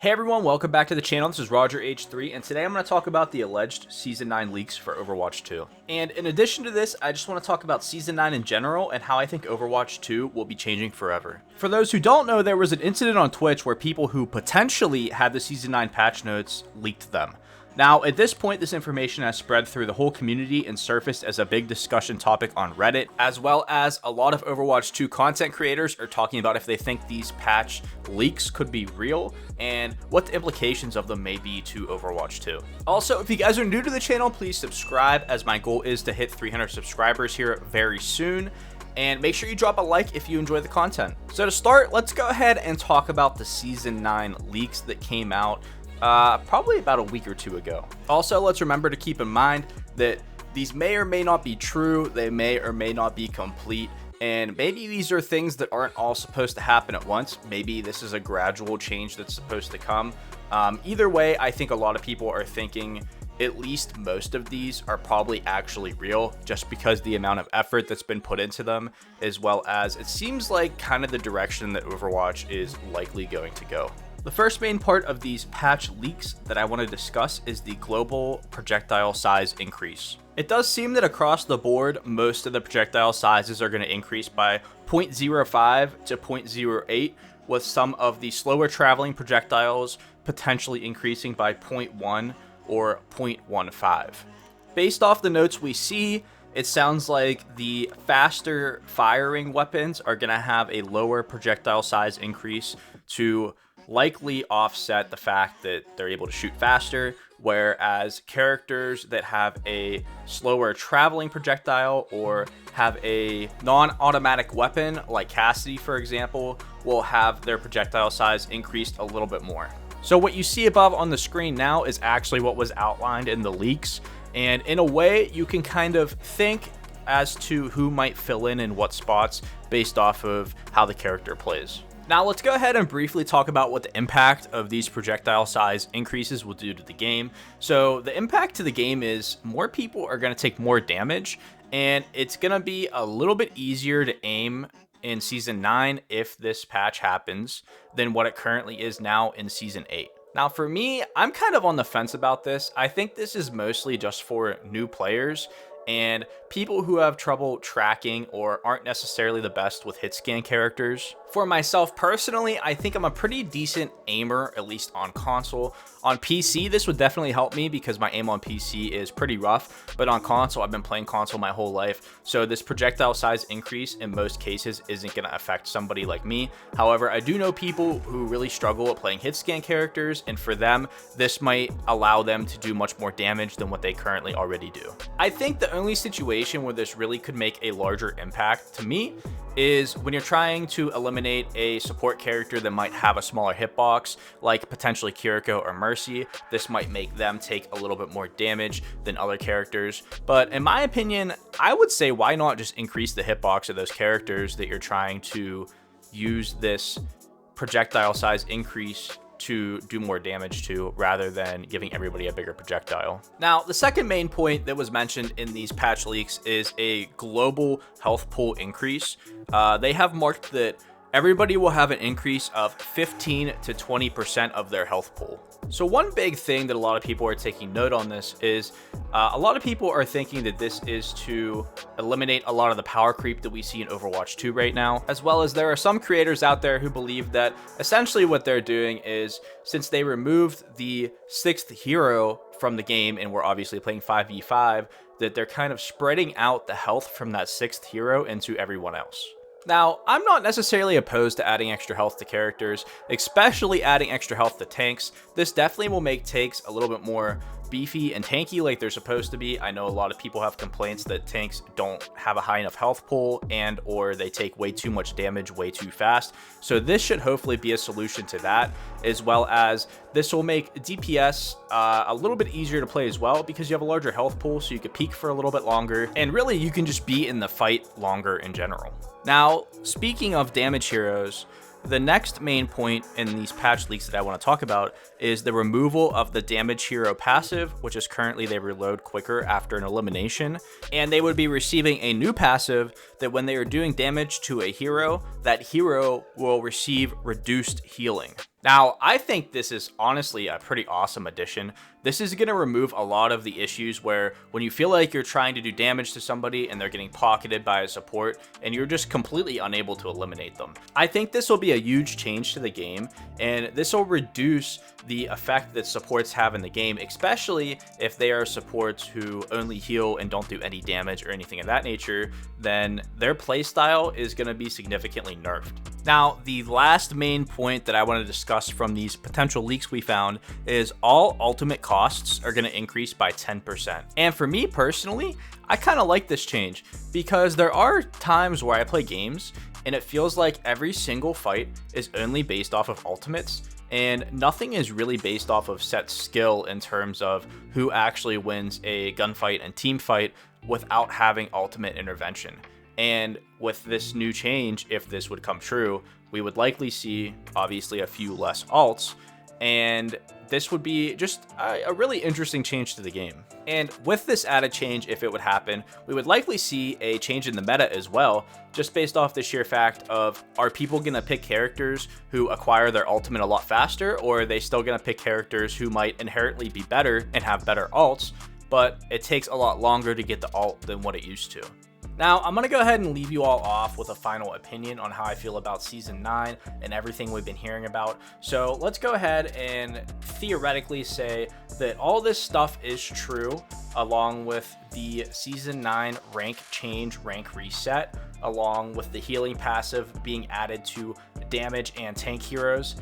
Hey everyone, welcome back to the channel. This is Roger H3, and today I'm going to talk about the alleged Season 9 leaks for Overwatch 2. And in addition to this, I just want to talk about Season 9 in general and how I think Overwatch 2 will be changing forever. For those who don't know, there was an incident on Twitch where people who potentially had the Season 9 patch notes leaked them. Now, at this point, this information has spread through the whole community and surfaced as a big discussion topic on Reddit, as well as a lot of Overwatch 2 content creators are talking about if they think these patch leaks could be real and what the implications of them may be to Overwatch 2. Also, if you guys are new to the channel, please subscribe, as my goal is to hit 300 subscribers here very soon. And make sure you drop a like if you enjoy the content. So to start, let's go ahead and talk about the Season 9 leaks that came out probably about a week or two ago. Also, let's remember to keep in mind that these may or may not be true, they may or may not be complete, and maybe these are things that aren't all supposed to happen at once. Maybe this is a gradual change that's supposed to come. Either way, I think a lot of people are thinking at least most of these are probably actually real, just because the amount of effort that's been put into them, as well as it seems like kind of the direction that Overwatch is likely going to go. The first main part of these patch leaks that I want to discuss is the global projectile size increase. It does seem that across the board, most of the projectile sizes are going to increase by 0.05 to 0.08, with some of the slower traveling projectiles potentially increasing by 0.1 or 0.15. Based off the notes we see, it sounds like the faster firing weapons are going to have a lower projectile size increase to likely offset the fact that they're able to shoot faster, whereas characters that have a slower traveling projectile or have a non-automatic weapon like Cassidy, for example, will have their projectile size increased a little bit more. So what you see above on the screen now is actually what was outlined in the leaks, and in a way you can kind of think as to who might fill in what spots based off of how the character plays. Now let's go ahead and briefly talk about what the impact of these projectile size increases will do to the game. So the impact to the game is more people are going to take more damage, and it's going to be a little bit easier to aim in Season 9 if this patch happens than what it currently is now in Season 8. Now for me, I'm kind of on the fence about this. I think this is mostly just for new players and people who have trouble tracking or aren't necessarily the best with hit scan characters. For myself personally, I think I'm a pretty decent aimer, at least on console. On PC, this would definitely help me because my aim on PC is pretty rough, but on console, I've been playing console my whole life, so this projectile size increase in most cases isn't going to affect somebody like me. However, I do know people who really struggle at playing hit scan characters, and for them, this might allow them to do much more damage than what they currently already do. I think the only situation where this really could make a larger impact to me is when you're trying to eliminate a support character that might have a smaller hitbox, like potentially Kiriko or Mercy. This might make them take a little bit more damage than other characters. But in my opinion, I would say why not just increase the hitbox of those characters that you're trying to use this projectile size increase to do more damage to, rather than giving everybody a bigger projectile. Now, the second main point that was mentioned in these patch leaks is a global health pool increase. They have marked that everybody will have an increase of 15 to 20% of their health pool. So one big thing that a lot of people are taking note on this is a lot of people are thinking that this is to eliminate a lot of the power creep that we see in Overwatch 2 right now, as well as there are some creators out there who believe that essentially what they're doing is, since they removed the 6th hero from the game and we're obviously playing 5v5, that they're kind of spreading out the health from that 6th hero into everyone else. Now, I'm not necessarily opposed to adding extra health to characters, especially adding extra health to tanks. This definitely will make tanks a little bit more beefy and tanky like they're supposed to be. I know a lot of people have complaints that tanks don't have a high enough health pool and or they take way too much damage way too fast. So this should hopefully be a solution to that, as well as this will make DPS a little bit easier to play as well, because you have a larger health pool, so you can peak for a little bit longer, and really you can just be in the fight longer in general. Now, speaking of damage heroes, the next main point in these patch leaks that I want to talk about is the removal of the damage hero passive, which is currently they reload quicker after an elimination, and they would be receiving a new passive that when they are doing damage to a hero, that hero will receive reduced healing. Now, I think this is honestly a pretty awesome addition. This is going to remove a lot of the issues where when you feel like you're trying to do damage to somebody and they're getting pocketed by a support and you're just completely unable to eliminate them. I think this will be a huge change to the game, and this will reduce the effect that supports have in the game, especially if they are supports who only heal and don't do any damage or anything of that nature. Then their playstyle is going to be significantly nerfed. Now, the last main point that I want to discuss from these potential leaks we found is all ultimate costs are going to increase by 10%. And for me personally, I kind of like this change because there are times where I play games and it feels like every single fight is only based off of ultimates, and nothing is really based off of set skill in terms of who actually wins a gunfight and team fight without having ultimate intervention. And with this new change, if this would come true, we would likely see obviously a few less ults, and this would be just a really interesting change to the game. And with this added change, if it would happen, we would likely see a change in the meta as well, just based off the sheer fact of, are people going to pick characters who acquire their ultimate a lot faster, or are they still going to pick characters who might inherently be better and have better ults, but it takes a lot longer to get the ult than what it used to? Now, I'm going to go ahead and leave you all off with a final opinion on how I feel about Season 9 and everything we've been hearing about. So let's go ahead and theoretically say that all this stuff is true, along with the Season 9 rank change, rank reset, along with the healing passive being added to damage and tank heroes.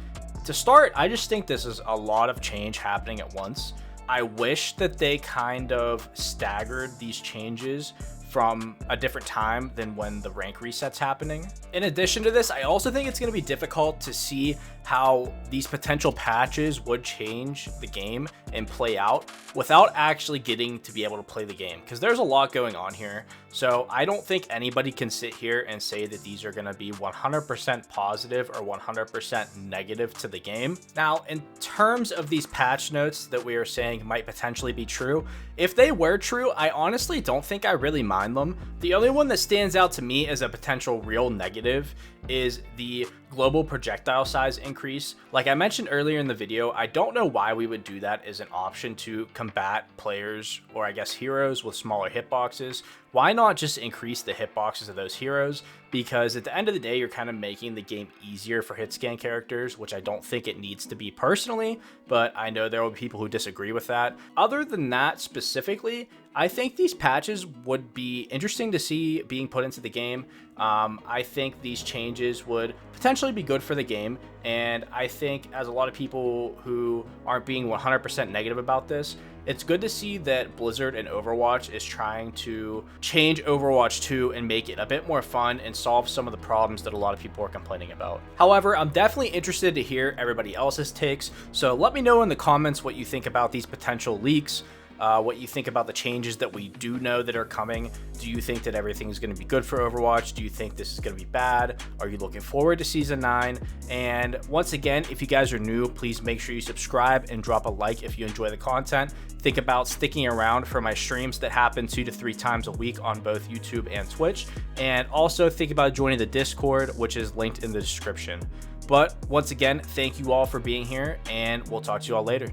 To start, I just think this is a lot of change happening at once. I wish that they kind of staggered these changes from a different time than when the rank reset's happening. In addition to this, I also think it's going to be difficult to see how these potential patches would change the game and play out without actually getting to be able to play the game, because there's a lot going on here. So I don't think anybody can sit here and say that these are going to be 100% positive or 100% negative to the game. Now, in terms of these patch notes that we are saying might potentially be true, if they were true, I honestly don't think I really mind them. The only one that stands out to me as a potential real negative is the global projectile size increase. Like I mentioned earlier in the video, I don't know why we would do that as an option to combat players, or I guess heroes, with smaller hitboxes. Why not just increase the hitboxes of those heroes? Because at the end of the day, you're kind of making the game easier for hit scan characters, which I don't think it needs to be personally, but I know there will be people who disagree with that. Other than that specifically, I think these patches would be interesting to see being put into the game. I think these changes would potentially be good for the game, and I think as a lot of people who aren't being 100% negative about this, it's good to see that Blizzard and Overwatch is trying to change Overwatch 2 and make it a bit more fun and solve some of the problems that a lot of people are complaining about. However, I'm definitely interested to hear everybody else's takes, so let me know in the comments what you think about these potential leaks. What you think about the changes that we do know that are coming. Do you think that everything is going to be good for Overwatch? Do you think this is going to be bad? Are you looking forward to Season 9? And once again, if you guys are new, please make sure you subscribe and drop a like if you enjoy the content. Think about sticking around for my streams that happen 2 to 3 times a week on both YouTube and Twitch. And also think about joining the Discord, which is linked in the description. But once again, thank you all for being here, and we'll talk to you all later.